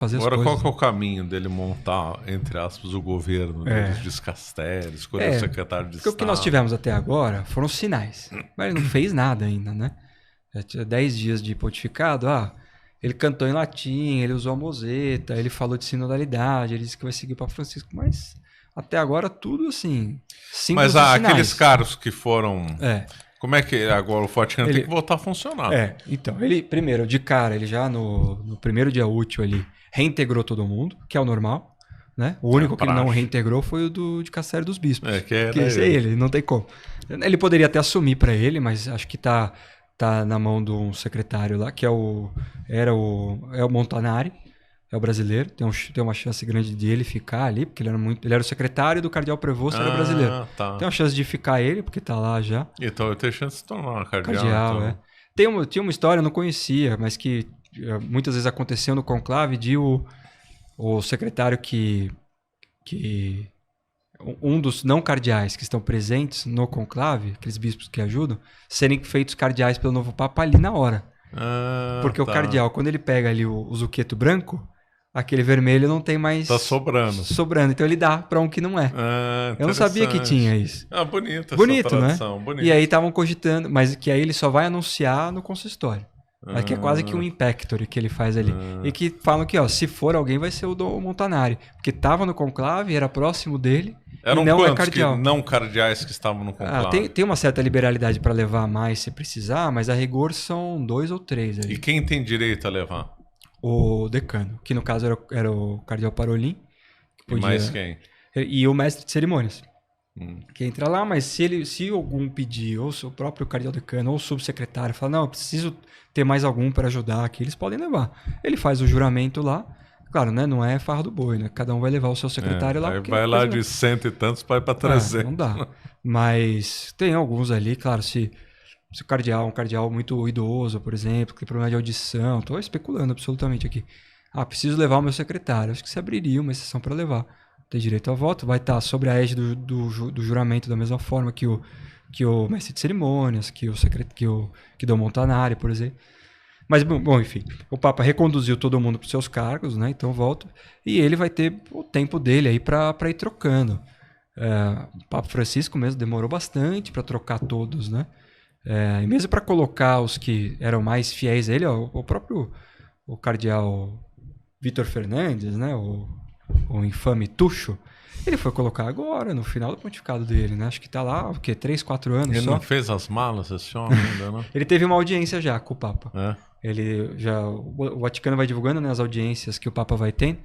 fazer as Agora, coisas. qual que é o caminho dele montar, entre aspas, o governo, dos Discasteres, escolher o secretário de Estado? O que nós tivemos até agora foram sinais. Mas ele não fez nada ainda, né? Já tinha 10 dias de pontificado. Ele cantou em latim, ele usou a moseta, ele falou de sinodalidade, ele disse que vai seguir para Francisco, mas até agora tudo assim, símbolos Mas e sinais. aqueles caras que foram... Como é que agora o Vaticano tem que voltar a funcionar? Então, ele primeiro, de cara, ele já no primeiro dia útil ali, reintegrou todo mundo, que é o normal, né? O único que ele não reintegrou foi o de Castelo dos Bispos. Que era esse é ele, não tem como. Ele poderia até assumir para ele, mas acho que tá na mão de um secretário lá, que é o Montanari, é o brasileiro. Tem uma chance grande de ele ficar ali, porque ele era o secretário do cardeal Prevosto, era brasileiro. Tá. Tem uma chance de ficar ele, porque tá lá já. Então eu tenho chance de se tornar cardeal. Então. Tinha uma história, eu não conhecia, mas que muitas vezes aconteceu no conclave de o secretário que um dos não cardeais que estão presentes no conclave, aqueles bispos que ajudam, serem feitos cardeais pelo novo Papa ali na hora. Porque o cardeal, quando ele pega ali o zuqueto branco, aquele vermelho não tem mais... Tá sobrando. Então ele dá para um que não é. Eu não sabia que tinha isso. Bonito essa tradição, né? Bonito. E aí estavam cogitando, mas que aí ele só vai anunciar no consistório. Que é quase que um impectory que ele faz ali. E que falam que, se for alguém, vai ser o Dom Montanari. Porque estava no conclave, era próximo dele. Eram não quantos cardeal. não cardeais que estavam no conclave? Tem uma certa liberalidade para levar mais se precisar, mas a rigor são 2 ou 3. Ali. E quem tem direito a levar? O decano, que no caso era o cardeal Parolin. E mais quem? E o mestre de cerimônias. Que entra lá, mas se algum pedir, ou o próprio cardeal decano, ou o subsecretário, fala, não, eu preciso ter mais algum para ajudar aqui, eles podem levar. Ele faz o juramento lá, claro, né, não é farra do boi, né, cada um vai levar o seu secretário lá. Aí vai lá de 100 e tantos para 300. Não dá, mas tem alguns ali, claro, se o cardeal, um cardeal muito idoso, por exemplo, que tem problema de audição, estou especulando absolutamente aqui, preciso levar o meu secretário, acho que se abriria uma exceção para levar. Tem direito a voto, vai estar sobre a égide do juramento da mesma forma que o mestre de cerimônias, que Dom Montanari, por exemplo. Mas, bom, enfim, o Papa reconduziu todo mundo para os seus cargos, né? Então volta. E ele vai ter o tempo dele aí para ir trocando. O Papa Francisco mesmo demorou bastante para trocar todos, né? E mesmo para colocar os que eram mais fiéis a ele, o próprio cardeal Vítor Fernandes, né? O infame Tuxo, ele foi colocar agora, no final do pontificado dele, né? Acho que tá lá, 3, 4 anos ele só. Ele não fez as malas esse homem ainda, não? Ele teve uma audiência já com o Papa. O Vaticano vai divulgando, né, as audiências que o Papa vai tendo,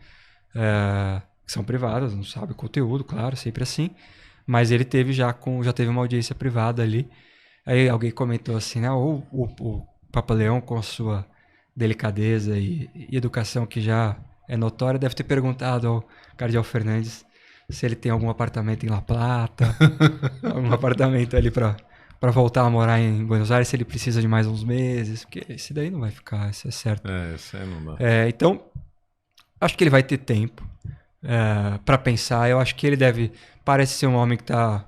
que são privadas, não sabe o conteúdo, claro, sempre assim. Mas ele já teve uma audiência privada ali. Aí alguém comentou assim, né? O Papa Leão, com a sua delicadeza e educação que já é notória, deve ter perguntado ao cardeal Fernandes se ele tem algum apartamento em La Plata, algum apartamento ali para voltar a morar em Buenos Aires, se ele precisa de mais uns meses, porque esse daí não vai ficar, isso é certo. Esse aí não dá. Então, acho que ele vai ter tempo para pensar. Eu acho que ele parece ser um homem que está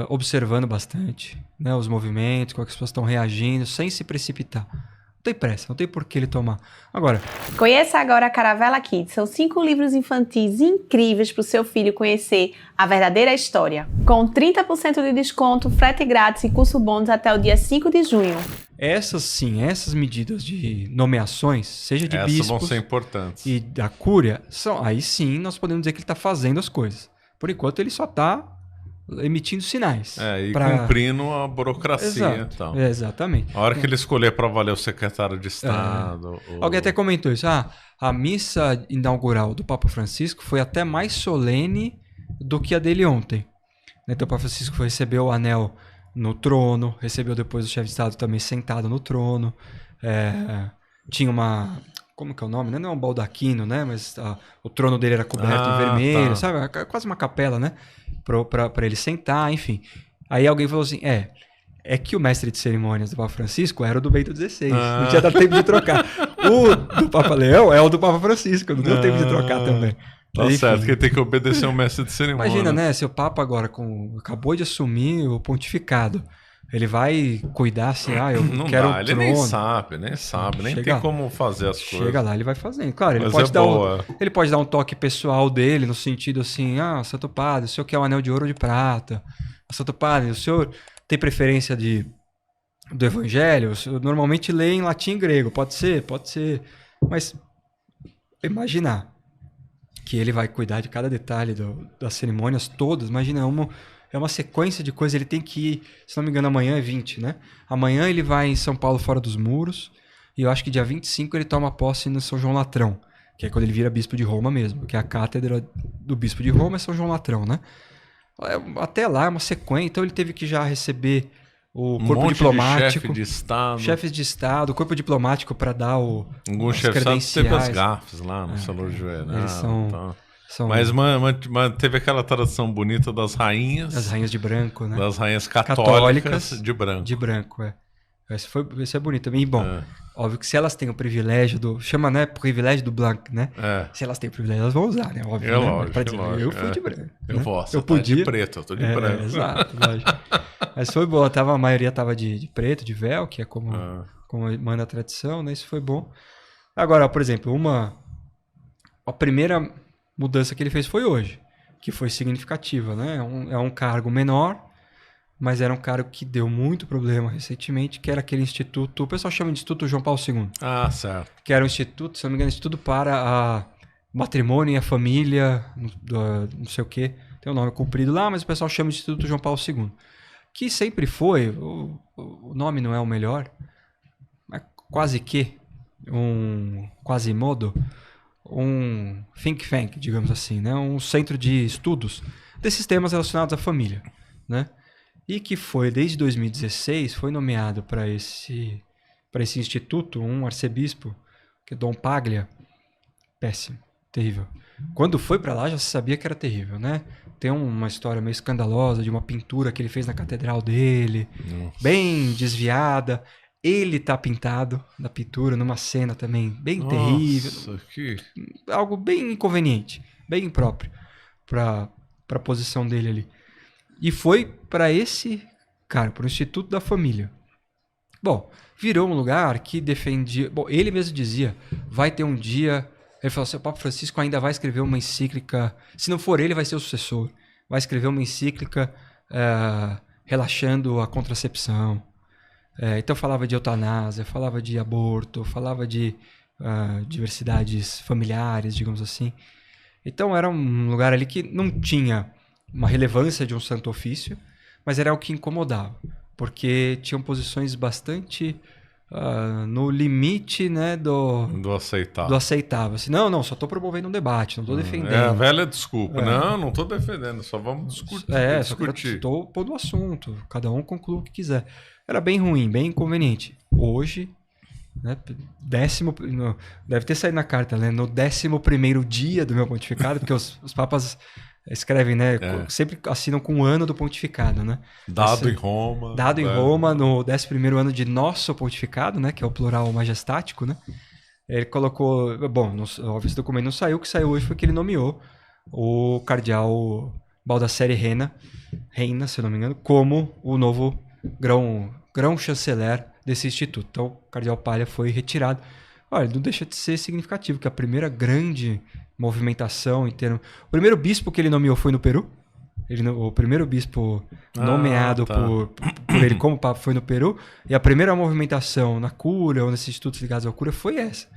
observando bastante, né, os movimentos, como as pessoas estão reagindo, sem se precipitar. Não tem pressa, não tem por que ele tomar. Agora... Conheça agora a Caravela Kids. São 5 livros infantis incríveis para o seu filho conhecer a verdadeira história. Com 30% de desconto, frete grátis e curso bônus até o dia 5 de junho. Essas medidas de nomeações, seja de bispos... vão ser importantes. E da cúria, aí sim nós podemos dizer que ele está fazendo as coisas. Por enquanto ele só está emitindo sinais. Cumprindo a burocracia e tal. Exatamente. A hora que ele escolher para valer o secretário de Estado... Alguém até comentou isso. A missa inaugural do Papa Francisco foi até mais solene do que a dele ontem. Então o Papa Francisco recebeu o anel no trono, recebeu depois o chefe de Estado também sentado no trono. Tinha uma... Como que é o nome? Não é um baldaquino, né? Mas o trono dele era coberto em vermelho, sabe? Quase uma capela, né? Para ele sentar, enfim. Aí alguém falou assim, é que o mestre de cerimônias do Papa Francisco era o do Bento XVI. Não tinha dado tempo de trocar. O do Papa Leão é o do Papa Francisco, não deu tempo de trocar também. Tá certo, que tem que obedecer ao mestre de cerimônia. Imagina, né? Se o Papa agora acabou de assumir o pontificado, Ele vai cuidar assim, eu não quero dá, um ele trono. nem sabe, nem Chega tem lá. como fazer as coisas. Chega lá, ele vai fazendo. Claro, ele Mas pode, é ele pode dar um toque pessoal dele, no sentido assim, Santo Padre, o senhor quer um anel de ouro ou de prata? Santo Padre, o senhor tem preferência do Evangelho? O senhor normalmente lê em latim e grego, pode ser. Mas imaginar que ele vai cuidar de cada detalhe das cerimônias todas, imagina, é uma sequência de coisas, ele tem que ir, se não me engano, amanhã é 20, né? Amanhã ele vai em São Paulo, fora dos muros, e eu acho que dia 25 ele toma posse no São João Latrão, que é quando ele vira bispo de Roma mesmo, que é a cátedra do bispo de Roma é São João Latrão, né? Até lá é uma sequência, então ele teve que já receber o corpo diplomático, chefes de Estado, o corpo diplomático para dar alguns chefes de Estado teve as gafes lá no São João. Eles são... Mas teve aquela tradição bonita das rainhas. Das rainhas de branco, né? Das rainhas católicas de branco. De branco, é. Isso é bonito também. E, bom, óbvio que se elas têm o privilégio chama, né? Privilégio do blanc, né? Se elas têm o privilégio, elas vão usar, né? Óbvio, lógico. Eu fui de branco. Eu podia. De preto, eu tô de branco. Exato, lógico. Mas foi bom. A maioria tava de preto, de véu, que é como manda a tradição, né? Isso foi bom. Agora, por exemplo, a primeira mudança que ele fez foi hoje, que foi significativa, né? É um cargo menor, mas era um cargo que deu muito problema recentemente, que era aquele instituto, o pessoal chama de Instituto João Paulo II. Certo. Que era um instituto, se não me engano, instituto para o matrimônio e a família, não sei o quê, tem um nome comprido lá, mas o pessoal chama de Instituto João Paulo II. Que sempre foi, o nome não é o melhor, mas quase que, um Quasimodo, um think tank, digamos assim, né? Um centro de estudos desses temas relacionados à família, né? E que foi, desde 2016, foi nomeado para esse instituto um arcebispo, que é Dom Paglia. Péssimo, terrível. Quando foi para lá já se sabia que era terrível, né? Tem uma história meio escandalosa de uma pintura que ele fez na catedral dele, bem desviada. Ele tá pintado na pintura, numa cena também bem terrível. Algo bem inconveniente, bem impróprio para a posição dele ali. E foi para para o Instituto da Família. Bom, virou um lugar que defendia... Bom, ele mesmo dizia, vai ter um dia... Ele falou assim, o Papa Francisco ainda vai escrever uma encíclica... Se não for ele, vai ser o sucessor. Vai escrever uma encíclica relaxando a contracepção. Então falava de eutanásia, falava de aborto, falava de diversidades familiares, digamos assim. Então era um lugar ali que não tinha uma relevância de um santo ofício, mas era o que incomodava, porque tinham posições bastante no limite, né, do aceitável. Assim, não, só estou promovendo um debate, não estou defendendo. É a velha desculpa. Não estou defendendo, só vamos discutir. Estou pondo o assunto, cada um conclui o que quiser. Era bem ruim, bem inconveniente. Hoje, né, deve ter saído na carta, né, no 11º dia do meu pontificado, porque os papas escrevem, né, sempre assinam com o ano do pontificado, né? Dado em Roma. Dado em Roma, no 11º ano de nosso pontificado, né, que é o plural majestático, né? Ele colocou... Bom, óbvio, esse documento não saiu. O que saiu hoje foi que ele nomeou o cardeal Baldassare Reina, se eu não me engano, como o novo grão-chanceler desse instituto. Então, o cardeal Palha foi retirado. Olha, não deixa de ser significativo, que a primeira grande movimentação em termos... O primeiro bispo que ele nomeou foi no Peru. O primeiro bispo nomeado por ele como papa foi no Peru. E a primeira movimentação na cura, ou nesses institutos ligados à cura, foi essa.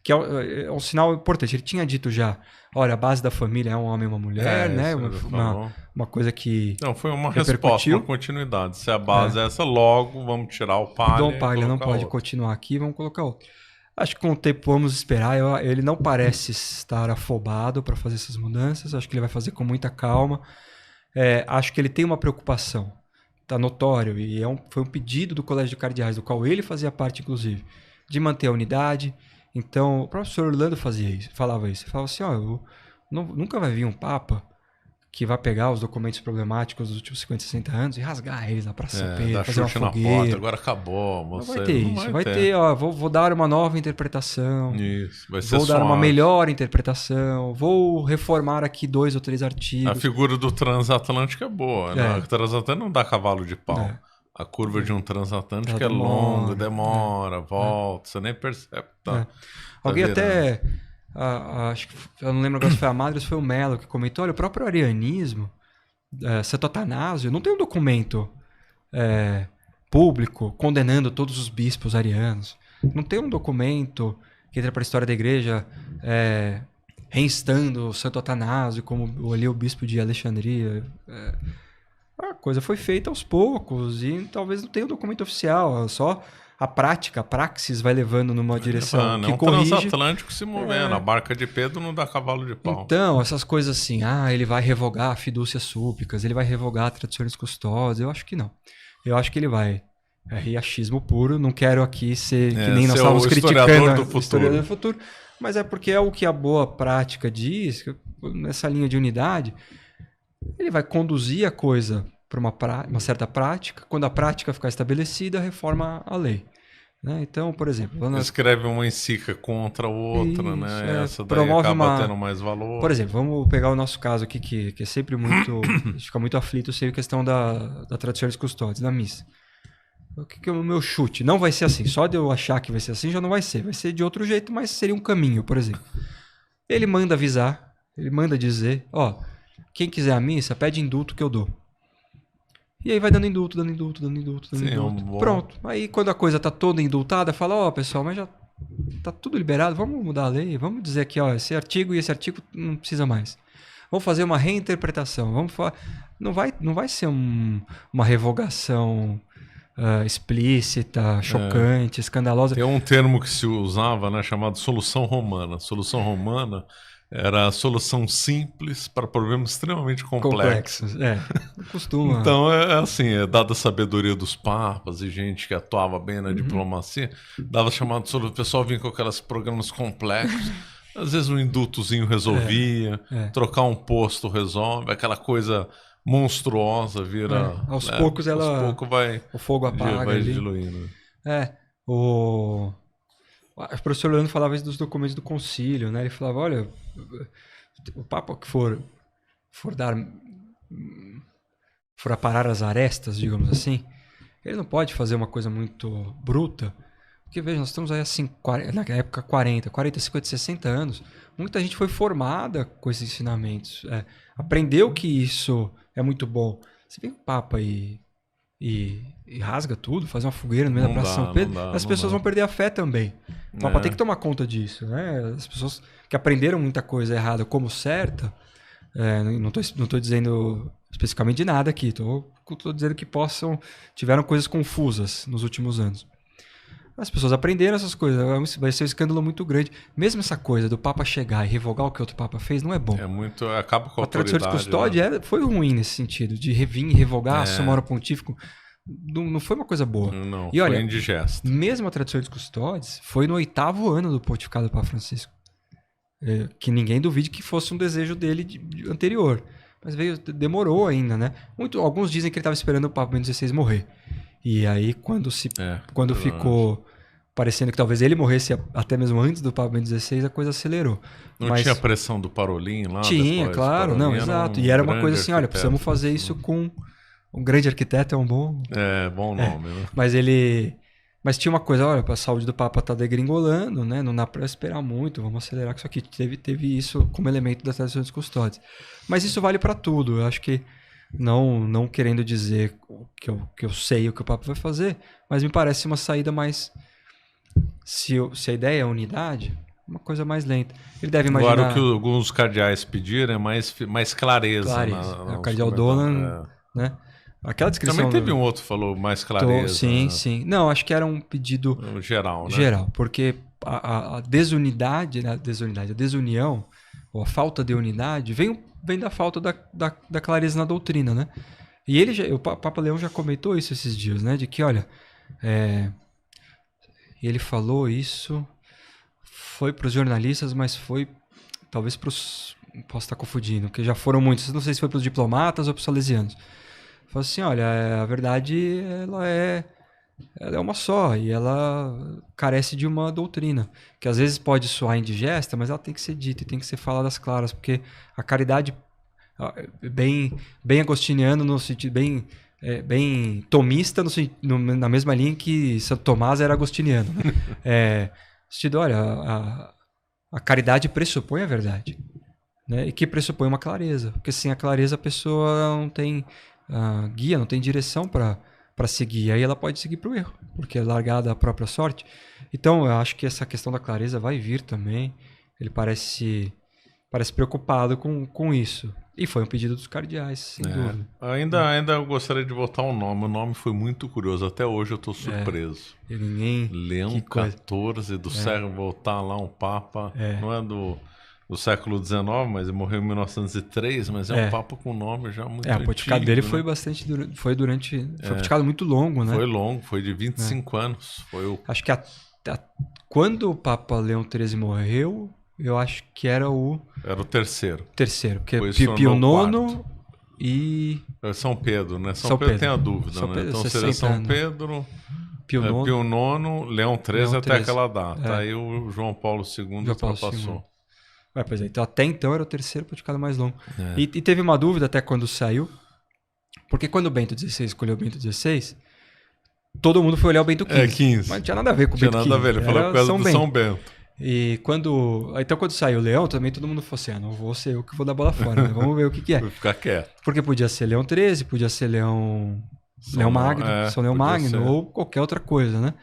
Que é um sinal importante. Ele tinha dito já, olha, a base da família é um homem e uma mulher, né? Uma coisa que não, foi uma resposta, uma continuidade. Se a base é essa, logo vamos tirar o Palha. Dom Palha não pode continuar aqui, vamos colocar outro. Acho que com o tempo vamos esperar. Ele não parece estar afobado para fazer essas mudanças. Acho que ele vai fazer com muita calma. Acho que ele tem uma preocupação. Está notório. E foi um pedido do Colégio de Cardeais, do qual ele fazia parte, inclusive, de manter a unidade. Então, o professor Orlando falava isso. Ele falava assim, nunca vai vir um papa que vai pegar os documentos problemáticos dos últimos 50, 60 anos e rasgar eles na Praça São Pedro, fazer uma fogueira. Porta, agora acabou. Não vai ter isso. Vai ter, vou dar uma nova interpretação. Isso, vai ser Vou dar uma melhor interpretação. Vou reformar aqui 2 ou 3 artigos. A figura do transatlântico é boa. Né? O transatlântico não dá cavalo de pau. A curva de um transatlântico Ela é longa, demora, volta, você nem percebe. Tá Alguém virando. até, acho que, eu não lembro agora se foi a Madre ou se foi o Mello que comentou, olha, o próprio arianismo, Santo Atanásio, não tem um documento público condenando todos os bispos arianos. Não tem um documento que entra para a história da igreja reinstando o Santo Atanásio como ali o bispo de Alexandria. A coisa foi feita aos poucos e talvez não tenha um documento oficial, só a prática, a praxis vai levando numa direção que corrige. Transatlântico se movendo, a barca de Pedro não dá cavalo de pau. Então, essas coisas assim, ele vai revogar fidúcias súplicas, ele vai revogar tradições custódias, eu acho que não. Eu acho que ele vai. É riachismo puro, não quero aqui ser que nem nós estávamos criticando o historiador do futuro, mas é porque é o que a boa prática diz, nessa linha de unidade, ele vai conduzir a coisa para uma certa prática, quando a prática ficar estabelecida, reforma a lei. Né? Então, por exemplo... Escreve uma encíclica contra a outra, né? Essa daí promove acaba tendo mais valor. Por exemplo, vamos pegar o nosso caso aqui, que é sempre muito... a gente fica muito aflito, sei a questão da tradições custódias, da missa. O que é o meu chute? Não vai ser assim. Só de eu achar que vai ser assim, já não vai ser. Vai ser de outro jeito, mas seria um caminho, por exemplo. Ele manda avisar, ele manda dizer, quem quiser a missa, pede indulto que eu dou. E aí vai dando indulto. Pronto. Aí quando a coisa tá toda indultada, fala, pessoal, mas já tá tudo liberado, vamos mudar a lei, vamos dizer aqui, esse artigo e esse artigo não precisa mais. Vamos fazer uma reinterpretação. Não vai ser uma revogação explícita, chocante, escandalosa. Tem um termo que se usava, né, chamado solução romana. Solução romana era a solução simples para problemas extremamente complexos. Não costuma. Então, dada a sabedoria dos papas e gente que atuava bem na diplomacia, dava chamado solução. O pessoal vinha com aqueles programas complexos. Às vezes um indultozinho resolvia, trocar um posto resolve, aquela coisa monstruosa vira... Aos poucos o fogo apaga. Vai diluindo. O professor Leandro falava isso dos documentos do concílio, né? Ele falava, olha, o Papa que for aparar as arestas, digamos assim, ele não pode fazer uma coisa muito bruta, porque veja, nós estamos aí assim, na época 40, 50, 60 anos, muita gente foi formada com esses ensinamentos, aprendeu que isso é muito bom. Você vem o Papa e rasga tudo, faz uma fogueira no meio da Praça São Pedro, as pessoas vão perder a fé também. O Papa tem que tomar conta disso, né? As pessoas que aprenderam muita coisa errada como certa, não tô dizendo especificamente de nada aqui, tô dizendo que tiveram coisas confusas nos últimos anos. As pessoas aprenderam essas coisas, vai ser um escândalo muito grande. Mesmo essa coisa do Papa chegar e revogar o que outro Papa fez, não é bom. Acaba com a tradição de custódia foi ruim nesse sentido, de vir e revogar, assumar o pontífico. Não foi uma coisa boa. Não, e olha, foi indigesta. Mesmo a tradição de custódias foi no 8º ano do pontificado do Papa Francisco. Que ninguém duvide que fosse um desejo dele anterior. Mas demorou ainda, né? Alguns dizem que ele estava esperando o Papa Bento XVI morrer. E aí, quando ficou parecendo que talvez ele morresse até mesmo antes do Papa Bento XVI, a coisa acelerou. Não tinha a pressão do Parolin lá? Tinha, claro. Não, exato. E era uma coisa assim, olha, precisamos fazer isso com... Um grande arquiteto é um bom... bom nome. Né? Mas tinha uma coisa, olha, a saúde do Papa está degringolando, né? Não dá para esperar muito, vamos acelerar com isso aqui. Teve isso como elemento das tradições custódias. Mas isso vale para tudo. Eu acho que, não querendo dizer que eu sei o que o Papa vai fazer, mas me parece uma saída mais... Se a ideia é unidade, uma coisa mais lenta. Ele deve imaginar... Agora, o que alguns cardeais pediram é mais clareza. O cardeal Dolan, né? Aquela descrição... Também teve um outro que falou mais clareza. Sim. Não, acho que era um pedido... Geral, né? Geral, porque a desunidade, né? A desunião, ou a falta de unidade, vem da falta da clareza na doutrina, né? E o Papa Leão já comentou isso esses dias, né? De que, olha, ele falou isso, foi para os jornalistas, mas foi talvez para os... Posso estar confundindo, porque já foram muitos. Não sei se foi para os diplomatas ou para os salesianos. Falou assim, olha, a verdade ela é uma só e ela carece de uma doutrina, que às vezes pode soar indigesta, mas ela tem que ser dita e tem que ser falada às claras, porque a caridade, bem agostiniano no sentido, bem bem tomista na mesma linha que Santo Tomás era agostiniano. Né? Sentido, olha, a caridade pressupõe a verdade. Né? E que pressupõe uma clareza. Porque sem a clareza a pessoa não tem guia, não tem direção para seguir. Aí ela pode seguir para o erro, porque é largada a própria sorte. Então, eu acho que essa questão da clareza vai vir também. Ele parece preocupado com isso. E foi um pedido dos cardeais, sem dúvida. Ainda eu gostaria de botar um nome. O nome foi muito curioso. Até hoje eu estou surpreso. Leão XIV do século, voltar lá um Papa. Não é do século XIX, mas ele morreu em 1903, mas é um Papa com nome já muito antigo. O pontificado dele foi foi pontificado muito longo, né? Foi longo, foi de 25 anos. Acho que quando o Papa Leão XIII morreu, eu acho que era o terceiro. Porque Pio IX e... São Pedro, né? São Pedro tem a dúvida, né? Então seria São Pedro, Pio IX, Leão XIII até aquela data. Aí o João Paulo II ultrapassou. Pois é, então até então era o terceiro pontificado mais longo. E teve uma dúvida até quando saiu, porque quando o Bento XVI escolheu o Bento XVI, todo mundo foi olhar o Bento XV. Mas não tinha nada a ver com o Bento XV. Tinha nada a ver, ele falou por causa do São Bento. E quando saiu o Leão, também todo mundo falou assim, não vou ser eu que vou dar bola fora, né? Vamos ver o que é. Vou ficar quieto. Porque podia ser Leão XIII, podia ser Leão Magno, São Leão Magno, ou qualquer outra coisa, né?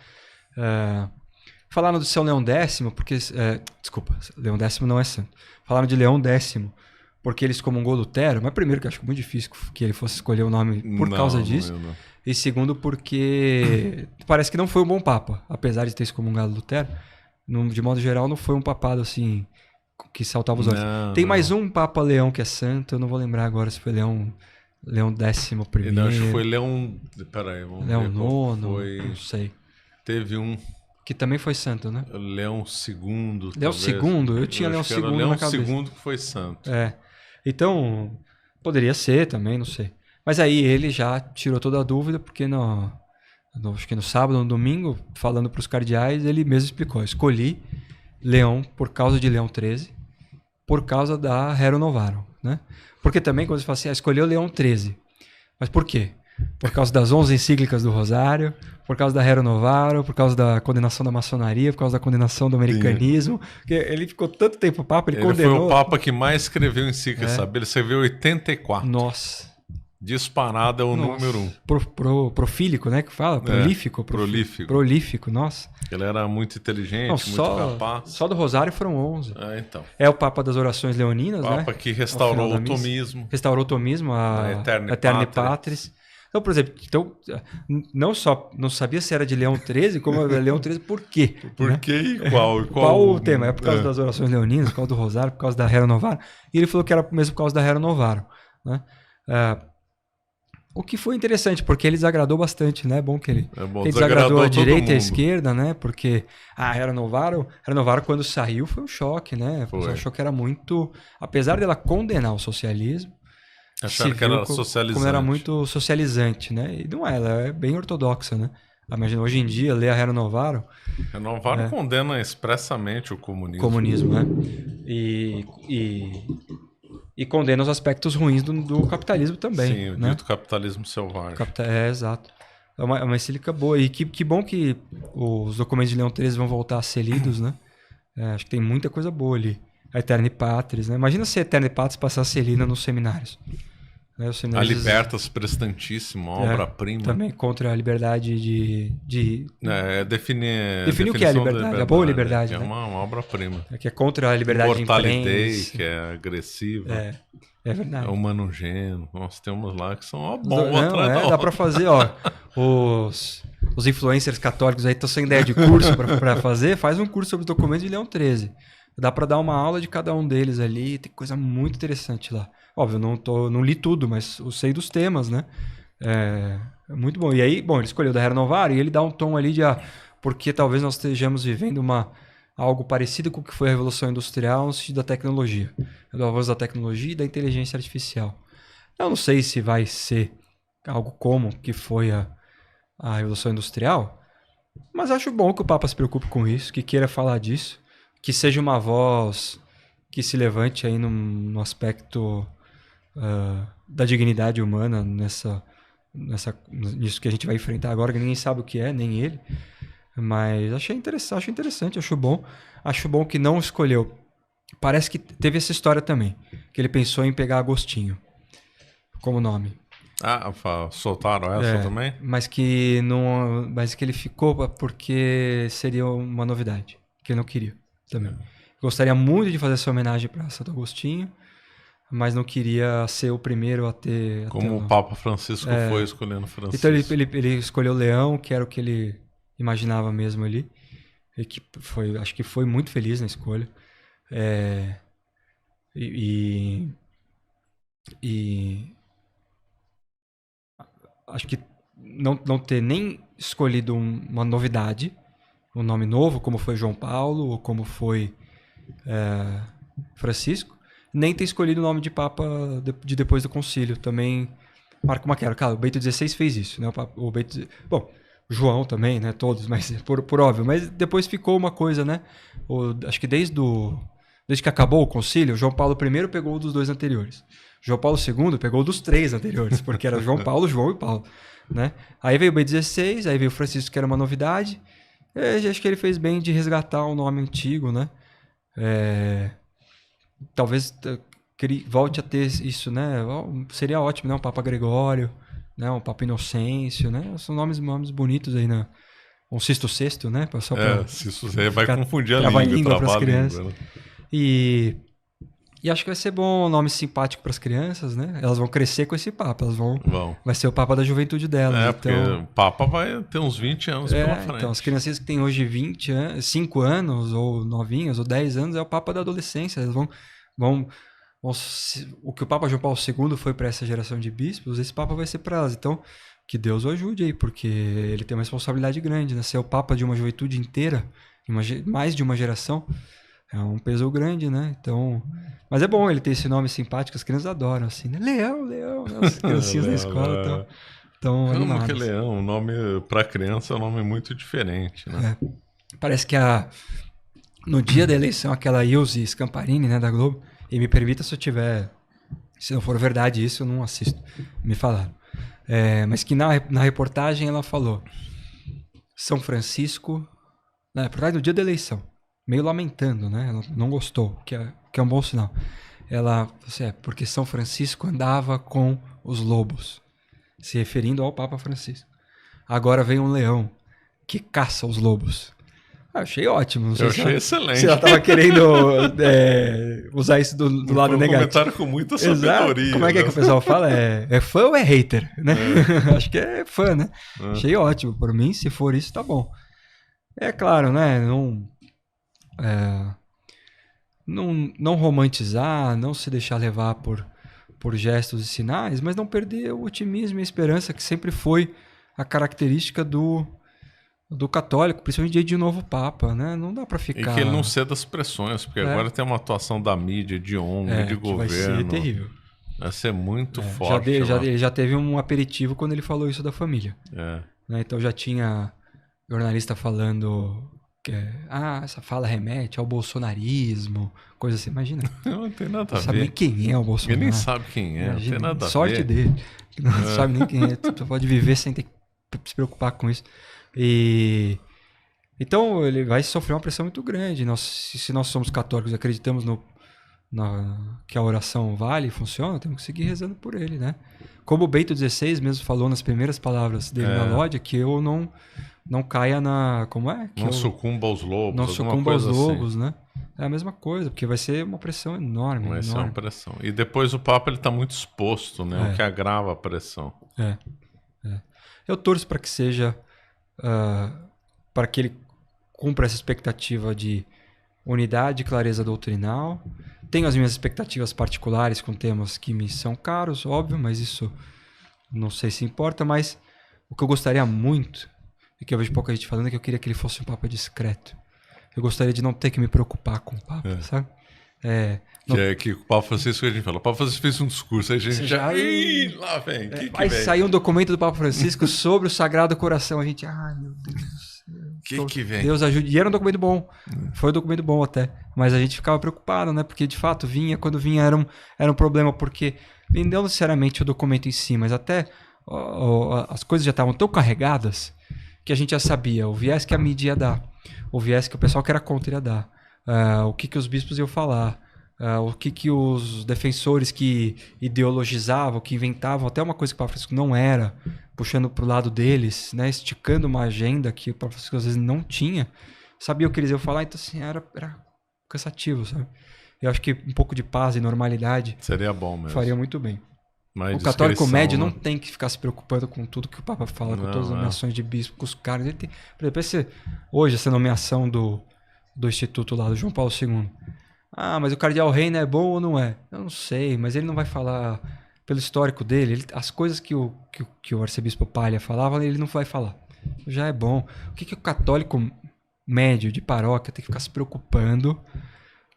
Falaram do São Leão X, porque... desculpa, Leão X não é santo. Falaram de Leão X, porque ele excomungou Lutero, mas primeiro que eu acho muito difícil que ele fosse escolher o nome por causa disso. Não. E segundo porque parece que não foi um bom papa, apesar de ter excomungado Lutero. De modo geral, não foi um papado assim que saltava os olhos. Tem mais um Papa Leão que é santo, eu não vou lembrar agora se foi Leão X. Não, acho que foi Leão... Peraí, vamos Leão ver. IX, não sei. Teve um... Que também foi santo, né? Leão II. Leão II? Eu tinha Leão II na cabeça. Leão II que foi santo. Então, poderia ser também, não sei. Mas aí ele já tirou toda a dúvida, porque acho que no sábado, no domingo, falando para os cardeais, ele mesmo explicou. Escolhi Leão por causa de Leão XIII, por causa da Rerum Novarum, né? Porque também, quando você fala assim, escolheu Leão XIII. Mas por quê? Por causa das 11 encíclicas do Rosário, por causa da Rerum Novarum, por causa da condenação da maçonaria, por causa da condenação do americanismo. Porque ele ficou tanto tempo Papa, ele condenou... foi o Papa que mais escreveu encíclicas, sabe? Ele escreveu 84. Nossa... Disparado é o número 1. Profílico, né? Que fala? Prolífico. Prolífico, nossa. Ele era muito inteligente, muito capaz. Só do Rosário foram 11. Então. É o Papa das Orações Leoninas, né? Papa que restaurou o tomismo. Restaurou o tomismo, a Eterna Patris. Então, por exemplo, não sabia se era de Leão XIII, como Leão XIII, por quê? Por quê e qual? Qual o tema? É por causa das Orações Leoninas, por causa do Rosário, por causa da Rerum Novarum. E ele falou que era mesmo por causa da Rerum Novarum, né? O que foi interessante, porque ele desagradou bastante, né? Bom que ele desagradou a direita e a esquerda, né? Porque a Rerum Novarum quando saiu foi um choque, né? Você achou que era muito... Apesar dela condenar o socialismo, acharam que era socializante. Como era muito socializante, né? E não é, ela é bem ortodoxa, né? Imagina, hoje em dia, ler a Rerum Novarum... Rerum Novarum condena expressamente o comunismo. Comunismo, né? E condena os aspectos ruins do capitalismo também. Sim, o dito capitalismo selvagem. Exato. É uma encíclica boa. E que bom que os documentos de Leão XIII vão voltar a ser lidos, né? Acho que tem muita coisa boa ali. A Eterna Patris, né? Imagina se a Eterna Patris passasse a ser lida nos seminários. A Libertas Prestantíssimo, obra-prima. Também contra a liberdade de definir o que é a liberdade, a boa liberdade. É né? uma obra-prima. Que é contra a liberdade de imprensa. Que é agressiva. É verdade. É o Manugeno. Nossa, tem umas lá que são dá pra fazer, os influencers católicos aí estão sem ideia de curso pra fazer, faz um curso sobre documentos de Leão XIII. Dá pra dar uma aula de cada um deles ali, tem coisa muito interessante lá. Óbvio, não li tudo, mas eu sei dos temas, né? É muito bom. E aí, ele escolheu da Rerum Novarum e ele dá um tom ali de... porque talvez nós estejamos vivendo algo parecido com o que foi a Revolução Industrial no sentido da tecnologia. Do avanço da tecnologia e da inteligência artificial. Eu não sei se vai ser algo como que foi a Revolução Industrial, mas acho bom que o Papa se preocupe com isso, que queira falar disso, que seja uma voz que se levante aí no aspecto da dignidade humana nisso que a gente vai enfrentar agora, que ninguém sabe o que é, nem ele. Mas acho interessante, acho bom. Acho bom que não escolheu. Parece que teve essa história também, que ele pensou em pegar Agostinho como nome. Soltaram essa também? Mas que ele ficou porque seria uma novidade, que ele não queria também. Gostaria muito de fazer essa homenagem para Santo Agostinho, mas não queria ser o primeiro a ter... Como o Papa Francisco foi escolhendo Francisco. Então ele escolheu Leão, que era o que ele imaginava mesmo ali. E que acho que foi muito feliz na escolha. Acho que não ter nem escolhido uma novidade, um nome novo, como foi João Paulo, ou como foi Francisco, nem ter escolhido o nome de Papa de depois do concílio. Também marca uma quebra. Claro, o Bento XVI fez isso, né? Bom, João também, né? Todos, mas por óbvio. Mas depois ficou uma coisa, né? Acho que desde que acabou o concílio, João Paulo I pegou dos 2 anteriores. João Paulo II pegou dos 3 anteriores, porque era João Paulo, João e Paulo, né? Aí veio o Bento XVI, aí veio o Francisco, que era uma novidade. Acho que ele fez bem de resgatar o nome antigo, né? Talvez volte a ter isso, né? Seria ótimo, né? Um Papa Gregório, né? Um Papa Inocêncio, né? São nomes bonitos aí, né? Um Sisto VI, né? Sisto VI vai confundir a língua para as crianças. Língua, né? E acho que vai ser bom, um nome simpático para as crianças, né? Elas vão crescer com esse Papa, vai ser o Papa da juventude delas. Porque o Papa vai ter uns 20 anos pela frente. Então, as crianças que têm hoje 5 anos, ou novinhas, ou 10 anos, é o Papa da adolescência. Eles o que o Papa João Paulo II foi para essa geração de bispos, esse Papa vai ser para elas. Então, que Deus o ajude aí, porque ele tem uma responsabilidade grande, né? Ser o Papa de uma juventude inteira, mais de uma geração, é um peso grande, né? Então, mas é bom ele ter esse nome simpático, as crianças adoram, assim, né? Leão, né? As criancinhas na escola estão animadas. Como que Leão, o nome para criança é um nome muito diferente, né? Parece que no dia da eleição, aquela Ilse Scamparini, né, da Globo, e me permita se não for verdade isso, eu não assisto, me falaram. Mas que na reportagem ela falou, São Francisco, na reportagem do dia da eleição, meio lamentando, né? Ela não gostou, que é um bom sinal. Ela, porque São Francisco andava com os lobos, se referindo ao Papa Francisco. Agora vem um leão que caça os lobos. Achei ótimo. Não sei achei excelente. Se ela estava querendo usar isso do lado negativo. Um comentário com muita sabedoria. Exato. Como é que o pessoal fala? É fã ou é hater? Né? Acho que é fã, né? Achei ótimo. Por mim, se for isso, tá bom. É claro, né? Não romantizar, não se deixar levar por gestos e sinais, mas não perder o otimismo e a esperança, que sempre foi a característica do católico, principalmente de novo Papa, né? Não dá para ficar... E que ele não ceda às pressões, porque agora tem uma atuação da mídia, de ONG, de governo. Vai ser terrível. Vai ser muito forte. Ele já teve um aperitivo quando ele falou isso da família. Né? Então já tinha jornalista falando que essa fala remete ao bolsonarismo, coisa assim. Imagina. Não tem nada a ver. Não sabe nem quem é o Bolsonaro. Ele nem sabe quem é, não tem nada a ver. Sorte dele. Não sabe nem quem é. Tu pode viver sem ter que se preocupar com isso. Então ele vai sofrer uma pressão muito grande. Se nós somos católicos e acreditamos que a oração vale e funciona, temos que seguir rezando por ele, né? Como o Bento XVI mesmo falou nas primeiras palavras dele na Lódia, que eu não caia na... Como é? Que não sucumba aos lobos. Não sucumba aos lobos, né? É a mesma coisa, porque vai ser uma pressão enorme. Vai ser uma pressão. E depois o Papa está muito exposto, né? O que agrava a pressão. Eu torço para que seja... para que ele cumpra essa expectativa de unidade e clareza doutrinal. Tenho as minhas expectativas particulares com temas que me são caros, óbvio, mas isso não sei se importa, mas o que eu gostaria muito, e que eu vejo pouca gente falando, é que eu queria que ele fosse um Papa discreto. Eu gostaria de não ter que me preocupar com o Papa, sabe? Que o Papa Francisco, a gente fala, o Papa Francisco fez um discurso, aí a gente já... lá vem, Aí saiu um documento do Papa Francisco sobre o Sagrado Coração, a gente, meu Deus... Que vem? Deus ajude. E era um documento bom. Foi um documento bom até. Mas a gente ficava preocupado, né? Porque de fato quando vinha era um problema, porque não necessariamente o documento em si, mas até as coisas já estavam tão carregadas que a gente já sabia o viés que a mídia ia dar, o viés que o pessoal que era contra ia dar, o que os bispos iam falar, o que os defensores que ideologizavam, que inventavam até uma coisa que o Papa Francisco não era, puxando para o lado deles, né, esticando uma agenda que o Papa Francisco às vezes não tinha, sabia o que eles iam falar, então assim, era cansativo, sabe? Eu acho que um pouco de paz e normalidade seria bom mesmo. Faria muito bem. Mais o católico médio né? não tem que ficar se preocupando com tudo que o Papa fala, com todas as nomeações de bispo, com os caras. Ele tem, por exemplo, hoje essa nomeação do Instituto lá, do João Paulo II. Mas o cardeal Reina é bom ou não é? Eu não sei, mas ele não vai falar pelo histórico dele. As coisas que o arcebispo Palha falava, ele não vai falar. Já é bom. O que o católico médio de paróquia tem que ficar se preocupando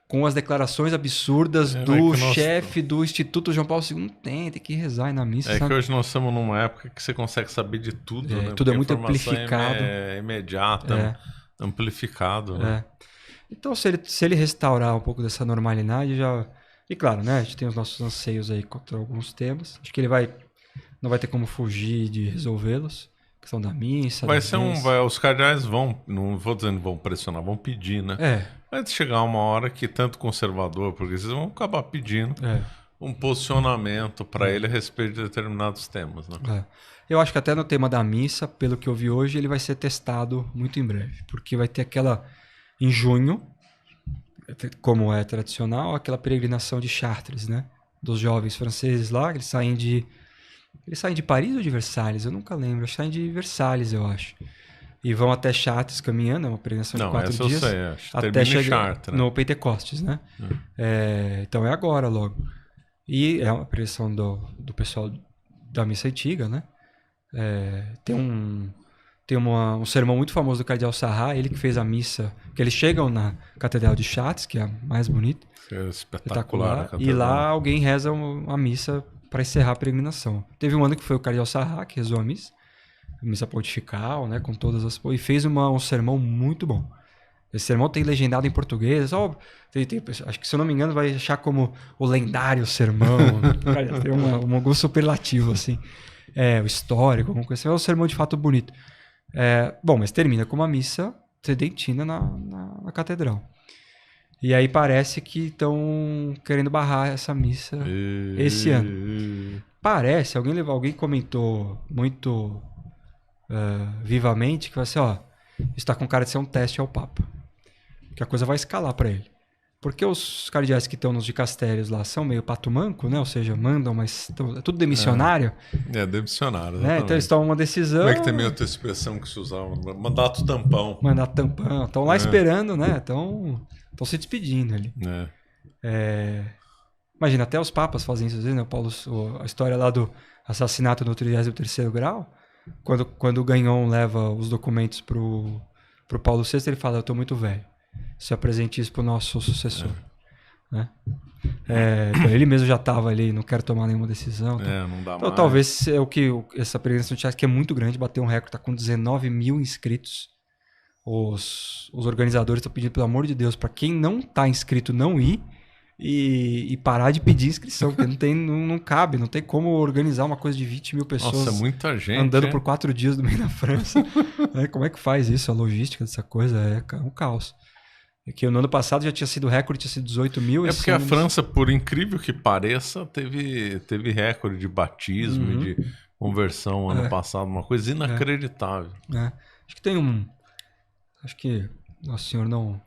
com as declarações absurdas do chefe do Instituto João Paulo II? Não tem que rezar aí na missa. Que hoje nós estamos numa época que você consegue saber de tudo, né? Tudo é muito amplificado. É imediata, amplificado, né? Então, se ele restaurar um pouco dessa normalidade, já... E claro, né? A gente tem os nossos anseios aí contra alguns temas. Acho que ele não vai ter como fugir de resolvê-los. A questão da missa. Os cardeais vão, não vou dizendo vão pressionar, vão pedir, né? Vai chegar uma hora que tanto conservador, porque vocês vão acabar pedindo um posicionamento para ele a respeito de determinados temas, né? Eu acho que até no tema da missa, pelo que eu vi hoje, ele vai ser testado muito em breve. Porque vai ter aquela... Em junho, como é tradicional, aquela peregrinação de Chartres, né? Dos jovens franceses lá, eles saem de Paris ou de Versalhes? Eu nunca lembro. Saem de Versalhes, eu acho. E vão até Chartres caminhando, é uma peregrinação de 4 dias. Não, essa eu sei, até chegar no Pentecostes, né? Então é agora logo. E é uma peregrinação do pessoal da missa antiga, né? Tem um sermão muito famoso do cardeal Sarrat, ele que fez a missa, que eles chegam na Catedral de Chartres, que é a mais bonita. É espetacular. E lá alguém reza uma missa para encerrar a peregrinação. Teve um ano que foi o cardeal Sarrat que rezou a missa pontifical, né, com todas as... E fez um sermão muito bom. Esse sermão tem legendado em português. Acho que, se eu não me engano, vai achar como o lendário sermão. Tem um gosto superlativo, assim. O histórico, alguma coisa assim. É um sermão de fato bonito. Bom, mas termina com uma missa tridentina na catedral. E aí parece que estão querendo barrar essa missa esse ano. Parece, alguém comentou muito vivamente que vai ser, está com cara de ser um teste ao Papa. Que a coisa vai escalar para ele. Porque os cardeais que estão nos dicastérios lá são meio pato manco, né? Ou seja, mandam, mas é tudo demissionário. Demissionário, né? Então eles tomam uma decisão... Como é que tem meio outra expressão que se usava? Mandato tampão. Mandato tampão. Estão lá esperando, né? Estão se despedindo ali. Imagina, até os papas fazem isso, né? A história lá do assassinato no 33º grau, quando o Gagnon leva os documentos pro Paulo VI, ele fala, eu estou muito velho. Se apresente isso para o nosso sucessor. Né? Então ele mesmo já estava ali, não quero tomar nenhuma decisão. Não dá então mais. Talvez essa peregrinação de Chartres, que é muito grande, bateu um recorde, está com 19 mil inscritos. Os organizadores estão pedindo, pelo amor de Deus, para quem não está inscrito não ir e parar de pedir inscrição, porque não cabe, não tem como organizar uma coisa de 20 mil pessoas. Nossa, muita gente. Andando por 4 dias no meio da França. Como é que faz isso? A logística dessa coisa é um caos. Que no ano passado já tinha sido recorde, tinha sido 18 mil. Porque a França, por incrível que pareça, teve recorde de batismo e de conversão ano passado, uma coisa inacreditável. Acho que acho que Nosso Senhor não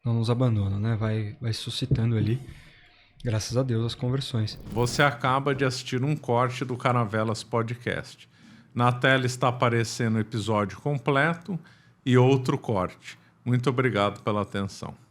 nos abandona, né? Vai suscitando ali, graças a Deus, as conversões. Você acaba de assistir um corte do Caravelas Podcast. Na tela está aparecendo o episódio completo e outro corte. Muito obrigado pela atenção.